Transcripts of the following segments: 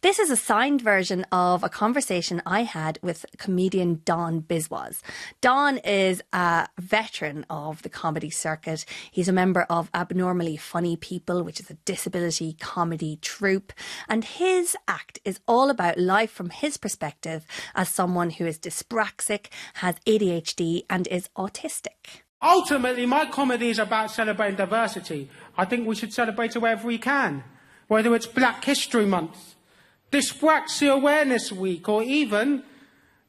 This is a signed version of a conversation I had with comedian Don Biswas. Don is a veteran of the comedy circuit. He's a member of Abnormally Funny People, which is a disability comedy troupe. And his act is all about life from his perspective as someone who is dyspraxic, has ADHD and is autistic. Ultimately, my comedy is about celebrating diversity. I think we should celebrate it wherever we can, whether it's Black History Month, Dyspraxia Awareness Week, or even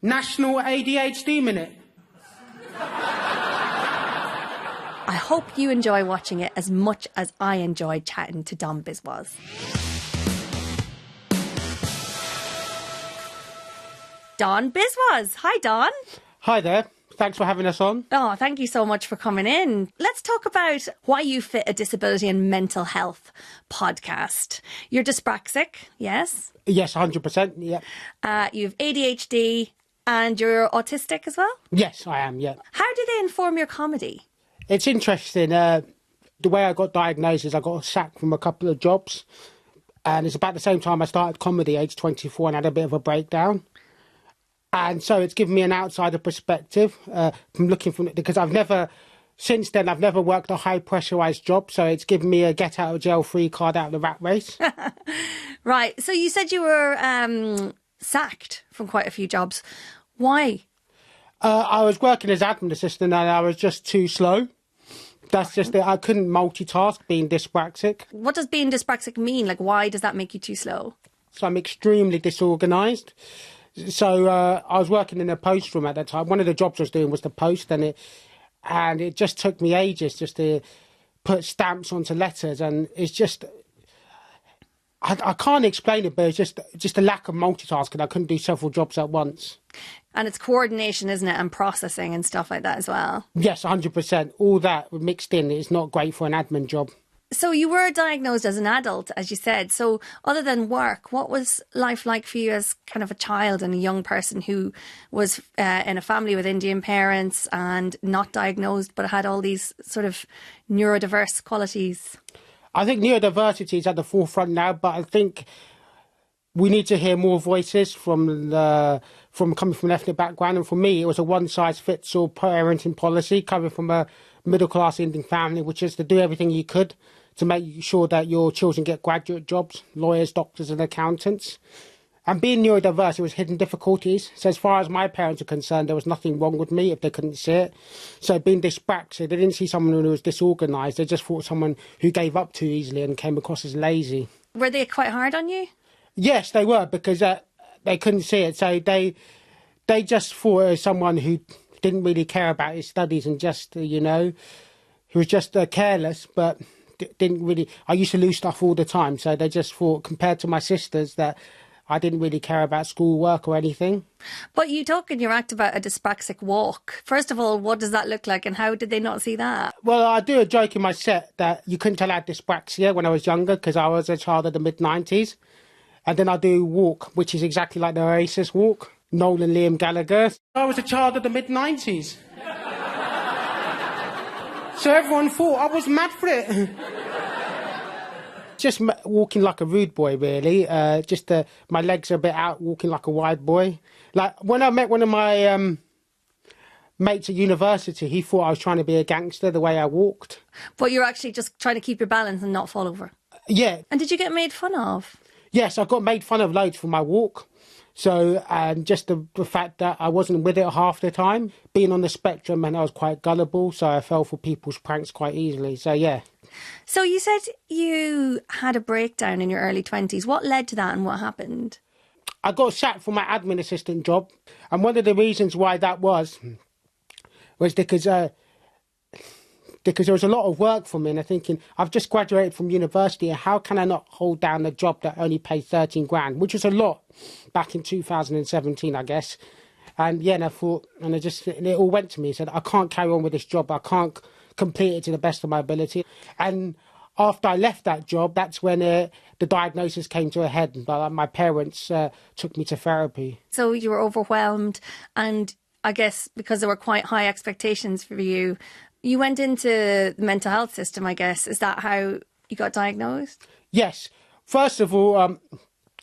National ADHD Minute. I hope you enjoy watching it as much as I enjoyed chatting to Don Biswas. Don Biswas. Hi, Don. Hi there. Thanks for having us on. Oh, thank you so much for coming in. Let's talk about why you fit a disability and mental health podcast. You're dyspraxic, yes? Yes, 100%, yeah. You have ADHD and you're autistic as well? Yes, I am, yeah. How do they inform your comedy? It's interesting. The way I got diagnosed is I got sacked from a couple of jobs. And it's about the same time I started comedy, age 24, and had a bit of a breakdown. And so it's given me an outsider perspective from looking from, because since then, I've never worked a high pressurised job. So it's given me a get out of jail free card out of the rat race. Right. So you said you were sacked from quite a few jobs. Why? I was working as admin assistant and I was just too slow. That's just it. I couldn't multitask being dyspraxic. What does being dyspraxic mean? Like, why does that make you too slow? So I'm extremely disorganised. So I was working in a post room at that time. One of the jobs I was doing was the post, and it just took me ages just to put stamps onto letters, and it's just I can't explain it, but it's just a lack of multitasking. I couldn't do several jobs at once. And it's coordination, isn't it, and processing and stuff like that as well. Yes, 100%. All that mixed in is not great for an admin job. So you were diagnosed as an adult, as you said. So other than work, what was life like for you as kind of a child and a young person who was in a family with Indian parents and not diagnosed but had all these sort of neurodiverse qualities? I think neurodiversity is at the forefront now, but I think we need to hear more voices from coming from an ethnic background. And for me, it was a one-size-fits-all parenting policy coming from a middle-class Indian family, which is to do everything you could to make sure that your children get graduate jobs, lawyers, doctors and accountants. And being neurodiverse, it was hidden difficulties. So as far as my parents are concerned, there was nothing wrong with me if they couldn't see it. So being dyspraxic, they didn't see someone who was disorganised. They just thought someone who gave up too easily and came across as lazy. Were they quite hard on you? Yes, they were, because they couldn't see it. So they just thought it was someone who didn't really care about his studies and just, who was just careless, but didn't really... I used to lose stuff all the time, so they just thought, compared to my sisters, that I didn't really care about schoolwork or anything. But you talk in your act about a dyspraxic walk. First of all, what does that look like and how did they not see that? Well, I do a joke in my set that you couldn't tell I had dyspraxia when I was younger because I was a child of the mid-90s. And then I do walk, which is exactly like the Oasis walk. Noel and Liam Gallagher. I was a child of the mid-90s. So everyone thought I was mad for it. Just walking like a rude boy, really. My legs are a bit out, walking like a wide boy. Like, when I met one of my mates at university, he thought I was trying to be a gangster the way I walked. But you're actually just trying to keep your balance and not fall over? Yeah. And did you get made fun of? Yes, I got made fun of loads for my walk. So, and just the fact that I wasn't with it half the time. Being on the spectrum, and I was quite gullible, so I fell for people's pranks quite easily. So, yeah. So you said you had a breakdown in your early 20s. What led to that and what happened? I got sacked from my admin assistant job. And one of the reasons why that was because there was a lot of work for me, and I'm thinking, I've just graduated from university, and how can I not hold down a job that only pays 13 grand, which was a lot back in 2017, I guess. And yeah, and I thought, and it all went to me. I said, I can't carry on with this job. I can't complete it to the best of my ability. And after I left that job, that's when the diagnosis came to a head. My parents took me to therapy. So you were overwhelmed, and I guess because there were quite high expectations for you, you went into the mental health system, I guess. Is that how you got diagnosed? Yes. First of all,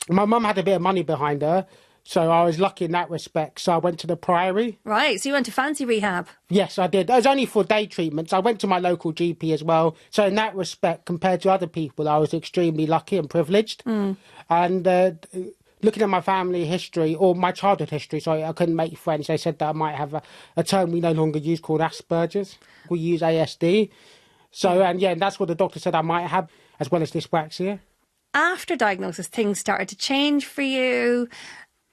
My mum had a bit of money behind her, so I was lucky in that respect. So I went to the Priory. Right, so you went to fancy rehab. Yes, I did. It was only for day treatments. I went to my local GP as well. So in that respect, compared to other people, I was extremely lucky and privileged. And looking at my family history, or my childhood history, sorry, I couldn't make friends. They said that I might have a term we no longer use called Asperger's. We use ASD. So, and that's what the doctor said I might have, as well as dyspraxia. After diagnosis, things started to change for you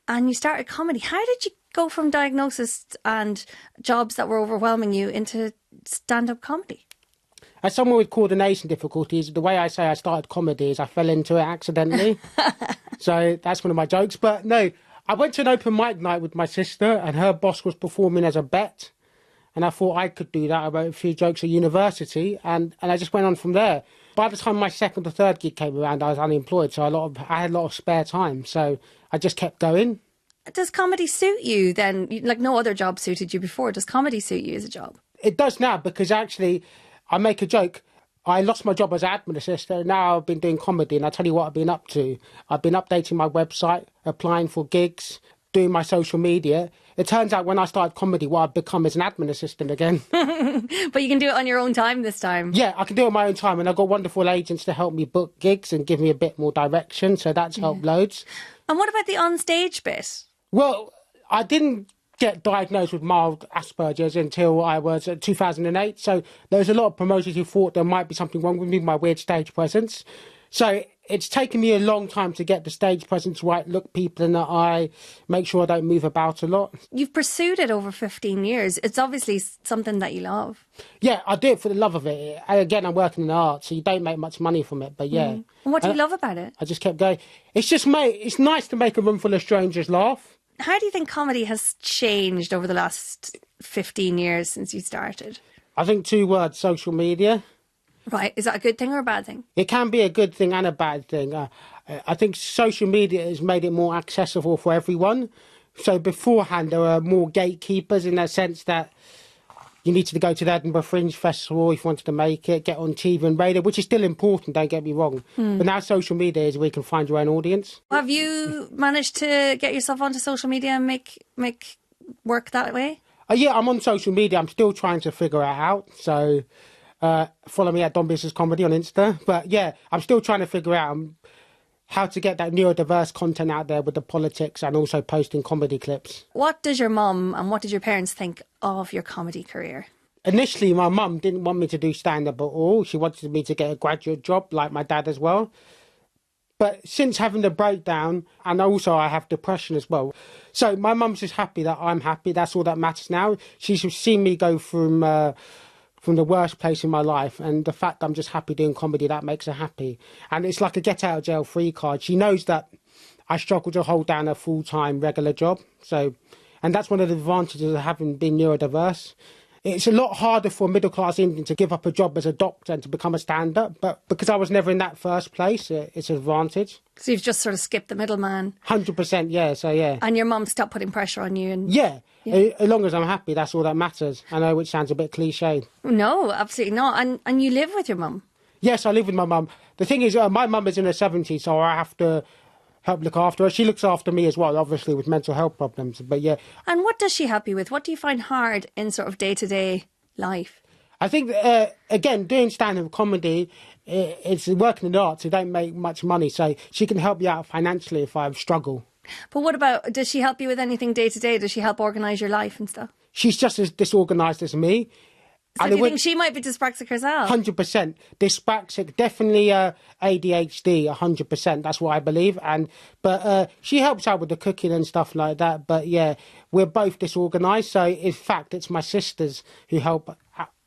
and you started comedy. How did you go from diagnosis and jobs that were overwhelming you into stand-up comedy? As someone with coordination difficulties, the way I say I started comedy is I fell into it accidentally. So that's one of my jokes. But no, I went to an open mic night with my sister and her boss was performing as a bet. And I thought I could do that. I wrote a few jokes at university and I just went on from there. By the time my second or third gig came around, I was unemployed, so I had a lot of spare time. So I just kept going. Does comedy suit you then? Like no other job suited you before. Does comedy suit you as a job? It does now because actually, I make a joke. I lost my job as admin assistant and now I've been doing comedy and I'll tell you what I've been up to. I've been updating my website, applying for gigs, doing my social media. It turns out when I started comedy, what I've become is an admin assistant again. But you can do it on your own time this time. Yeah, I can do it on my own time. And I've got wonderful agents to help me book gigs and give me a bit more direction. So that's helped loads. And what about the on-stage bit? Well, I didn't get diagnosed with mild Asperger's until I was 2008. So there was a lot of promoters who thought there might be something wrong with me, my weird stage presence. So it's taken me a long time to get the stage presence right, look people in the eye, make sure I don't move about a lot. You've pursued it over 15 years. It's obviously something that you love. Yeah, I do it for the love of it. And again, I'm working in the arts, so you don't make much money from it, but yeah. And what do you love about it? I just kept going. It's nice to make a room full of strangers laugh. How do you think comedy has changed over the last 15 years since you started? I think 2 words, social media. Right. Is that a good thing or a bad thing? It can be a good thing and a bad thing. I think social media has made it more accessible for everyone. So beforehand, there were more gatekeepers in the sense that you needed to go to the Edinburgh Fringe Festival if you wanted to make it, get on TV and radio, which is still important, don't get me wrong. But now social media is where you can find your own audience. Have you managed to get yourself onto social media and make work that way? Yeah, I'm on social media. I'm still trying to figure it out. So follow me at Don Biswas Comedy on Insta. But yeah, I'm still trying to figure out how to get that neurodiverse content out there with the politics and also posting comedy clips. What does your mum and what did your parents think of your comedy career? Initially, my mum didn't want me to do stand-up at all. She wanted me to get a graduate job, like my dad as well. But since having the breakdown, and also I have depression as well, so my mum's just happy that I'm happy. That's all that matters now. She's seen me go from the worst place in my life, and the fact that I'm just happy doing comedy, that makes her happy. And it's like a get out of jail free card. She knows that I struggle to hold down a full-time regular job. So, and that's one of the advantages of having been neurodiverse. It's a lot harder for a middle-class Indian to give up a job as a doctor and to become a stand-up, but because I was never in that first place, it's an advantage. So you've just sort of skipped the middleman. 100%, yeah, so yeah. And your mum stopped putting pressure on you? And Yeah. As long as I'm happy, that's all that matters. I know, which sounds a bit cliched. No, absolutely not. And you live with your mum? Yes, I live with my mum. The thing is, my mum is in her 70s, so I have to help look after her. She looks after me as well, obviously, with mental health problems. But yeah. And what does she help you with? What do you find hard in sort of day-to-day life? I think, again, doing stand-up comedy, it's working in the arts. You don't make much money, so she can help you out financially if I struggle. But what about, does she help you with anything day-to-day? Does she help organise your life and stuff? She's just as disorganised as me. So do you think she might be dyspraxic herself? 100%. Dyspraxic, definitely ADHD, 100%. That's what I believe. But she helps out with the cooking and stuff like that. But yeah, we're both disorganised. So in fact, it's my sisters who help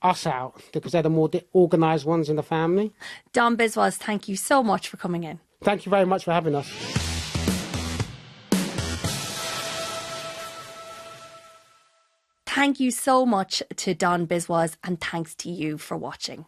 us out because they're the more organised ones in the family. Don Biswas, thank you so much for coming in. Thank you very much for having us. Thank you so much to Don Biswas and thanks to you for watching.